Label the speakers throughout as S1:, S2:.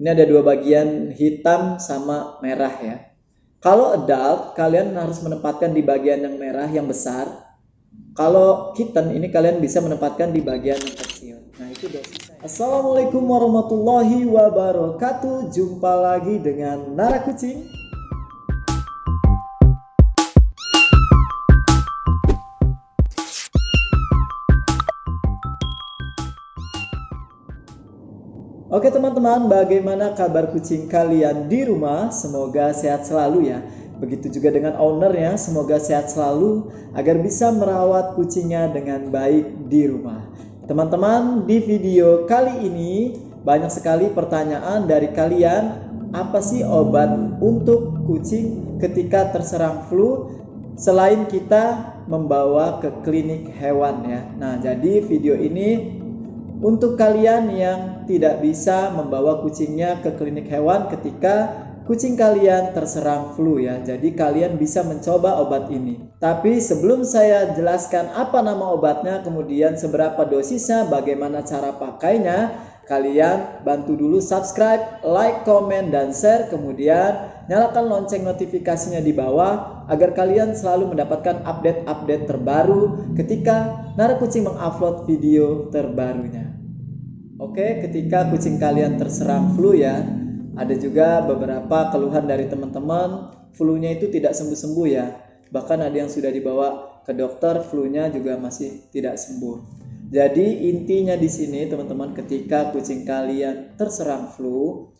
S1: Ini ada dua bagian, hitam sama merah ya. Kalau adult, kalian harus menempatkan di bagian yang merah yang besar. Kalau kitten, ini kalian bisa menempatkan di bagian yang kecil. Nah, itu dosis saya. Assalamualaikum warahmatullahi wabarakatuh. Jumpa lagi dengan Nara Kucing. Oke teman-teman, bagaimana kabar kucing kalian di rumah? Semoga sehat selalu ya. Begitu juga dengan ownernya, semoga sehat selalu agar bisa merawat kucingnya dengan baik di rumah. Teman-teman, di video kali ini banyak sekali pertanyaan dari kalian. Apa sih obat untuk kucing ketika terserang flu selain kita membawa ke klinik hewan ya? Nah, jadi video ini untuk kalian yang tidak bisa membawa kucingnya ke klinik hewan ketika kucing kalian terserang flu ya. Jadi kalian bisa mencoba obat ini. Tapi sebelum saya jelaskan apa nama obatnya, kemudian seberapa dosisnya, bagaimana cara pakainya, kalian bantu dulu subscribe, like, komen, dan share. Kemudian nyalakan lonceng notifikasinya di bawah agar kalian selalu mendapatkan update-update terbaru ketika Nara Kucing mengupload video terbarunya. Oke, ketika kucing kalian terserang flu ya, ada juga beberapa keluhan dari teman-teman, flu-nya itu tidak sembuh-sembuh ya. Bahkan ada yang sudah dibawa ke dokter, flu-nya juga masih tidak sembuh. Jadi intinya di sini teman-teman, ketika kucing kalian terserang flu,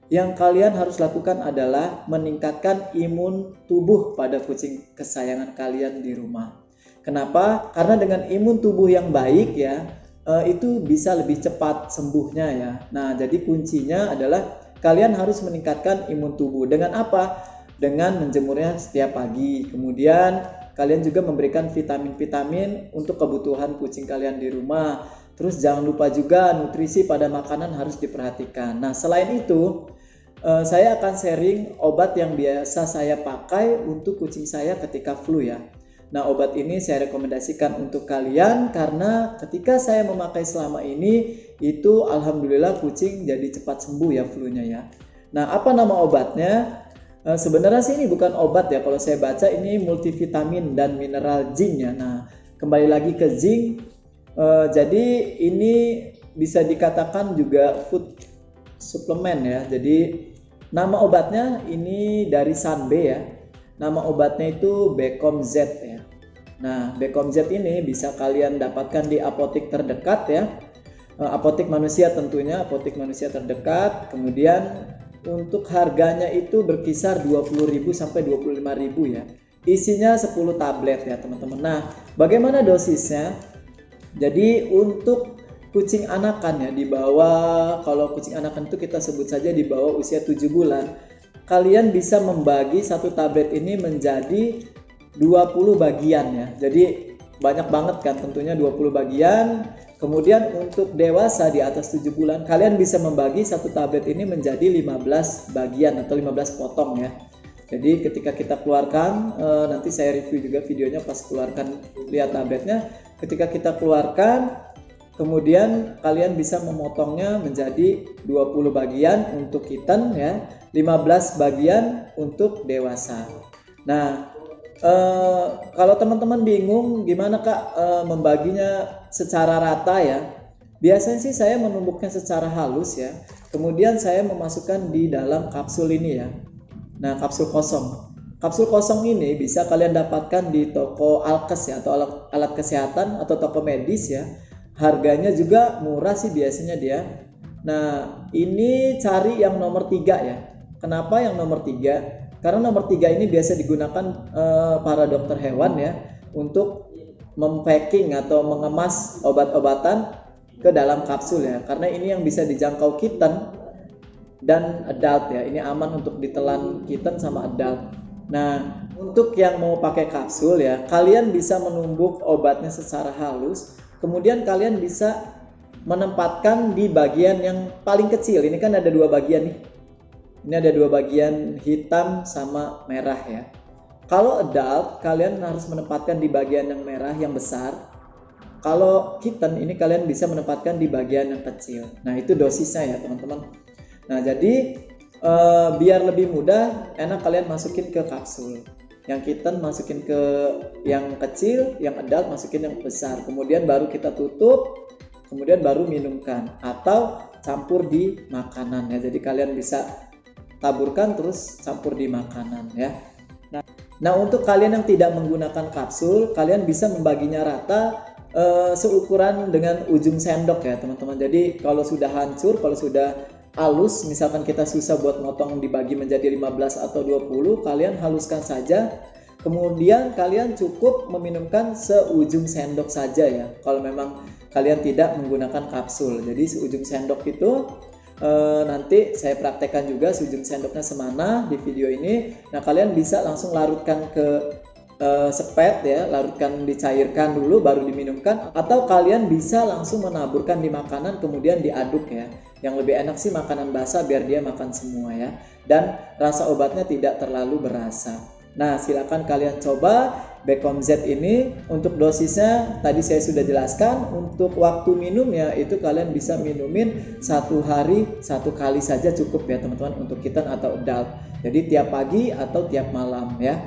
S1: yang kalian harus lakukan adalah meningkatkan imun tubuh pada kucing kesayangan kalian di rumah. Kenapa? Karena dengan imun tubuh yang baik ya, itu bisa lebih cepat sembuhnya ya. Nah, jadi kuncinya adalah kalian harus meningkatkan imun tubuh. Dengan apa? Dengan menjemurnya setiap pagi. Kemudian kalian juga memberikan vitamin-vitamin untuk kebutuhan kucing kalian di rumah. Terus jangan lupa juga nutrisi pada makanan harus diperhatikan. Nah, selain itu saya akan sharing obat yang biasa saya pakai untuk kucing saya ketika flu ya. Nah, obat ini saya rekomendasikan untuk kalian karena ketika saya memakai selama ini itu alhamdulillah kucing jadi cepat sembuh ya flu-nya ya. Nah, apa nama obatnya? Sebenarnya sih ini bukan obat ya, kalau saya baca ini multivitamin dan mineral zinc ya. Nah, kembali lagi ke zinc. Jadi ini bisa dikatakan juga food suplemen ya. Jadi nama obatnya ini dari Sanbe ya. Nama obatnya itu Becom Z ya. Nah, Becom Z ini bisa kalian dapatkan di apotek terdekat ya. Apotek manusia tentunya, apotek manusia terdekat. Kemudian untuk harganya itu berkisar 20.000 sampai 25.000 ya. Isinya 10 tablet ya, teman-teman. Nah, bagaimana dosisnya? Jadi untuk kucing anakan ya, di bawah, kalau kucing anakan itu kita sebut saja di bawah usia 7 bulan. Kalian bisa membagi satu tablet ini menjadi 20 bagian ya. Jadi banyak banget kan tentunya 20 bagian. Kemudian untuk dewasa di atas 7 bulan kalian bisa membagi satu tablet ini menjadi 15 bagian atau 15 potong ya. Jadi ketika kita keluarkan, nanti saya review juga videonya pas keluarkan, lihat tabletnya. Ketika kita keluarkan, kemudian kalian bisa memotongnya menjadi 20 bagian untuk kitten ya, 15 bagian untuk dewasa. Nah, kalau teman-teman bingung gimana Kak membaginya secara rata ya, biasanya sih saya menumbuknya secara halus ya, kemudian saya memasukkan di dalam kapsul ini ya. Nah, kapsul kosong. Kapsul kosong ini bisa kalian dapatkan di toko alkes ya, atau alat kesehatan atau toko medis ya. Harganya juga murah sih biasanya dia. Nah, ini cari yang nomor 3 ya. Kenapa yang nomor 3? Karena nomor 3 ini biasa digunakan para dokter hewan ya untuk mempacking atau mengemas obat-obatan ke dalam kapsul ya. Karena ini yang bisa dijangkau kitten dan adult ya. Ini aman untuk ditelan kitten sama adult. Nah, untuk yang mau pakai kapsul ya, kalian bisa menumbuk obatnya secara halus. Kemudian kalian bisa menempatkan di bagian yang paling kecil. Ini kan ada 2 bagian nih. Ini ada 2 bagian, hitam sama merah ya. Kalau adult, kalian harus menempatkan di bagian yang merah yang besar. Kalau kitten ini kalian bisa menempatkan di bagian yang kecil. Nah, itu dosisnya ya teman-teman. Nah, jadi biar lebih mudah, enak kalian masukin ke kapsul. Yang kitten masukin ke yang kecil, yang adult masukin yang besar. Kemudian baru kita tutup, kemudian baru minumkan atau campur di makanan ya. Jadi kalian bisa taburkan terus campur di makanan ya. Nah, untuk kalian yang tidak menggunakan kapsul, kalian bisa membaginya rata seukuran dengan ujung sendok ya teman-teman. Jadi kalau sudah hancur, kalau sudah halus, misalkan kita susah buat motong dibagi menjadi 15 atau 20, kalian haluskan saja. Kemudian kalian cukup meminumkan seujung sendok saja ya. Kalau memang kalian tidak menggunakan kapsul. Jadi seujung sendok itu nanti saya praktekkan juga seujung sendoknya semana di video ini. Nah, kalian bisa langsung larutkan ke sepet ya, larutkan, dicairkan dulu baru diminumkan, atau kalian bisa langsung menaburkan di makanan kemudian diaduk ya. Yang lebih enak sih makanan basah biar dia makan semua ya, dan rasa obatnya tidak terlalu berasa. Nah, silakan kalian coba Becom Z ini. Untuk dosisnya tadi saya sudah jelaskan. Untuk waktu minum ya, itu kalian bisa minumin 1 hari 1 kali saja cukup ya teman-teman, untuk kitten atau adult. Jadi tiap pagi atau tiap malam ya.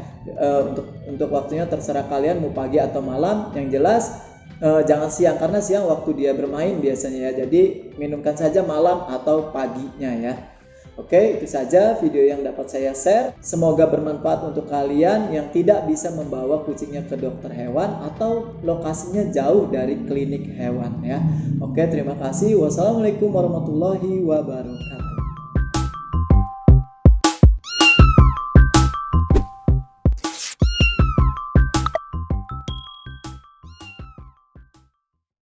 S1: Untuk waktunya terserah kalian mau pagi atau malam. Yang jelas jangan siang, karena siang waktu dia bermain biasanya ya. Jadi minumkan saja malam atau paginya ya. Oke, itu saja video yang dapat saya share. Semoga bermanfaat untuk kalian yang tidak bisa membawa kucingnya ke dokter hewan atau lokasinya jauh dari klinik hewan ya. Oke, terima kasih. Wassalamualaikum warahmatullahi wabarakatuh.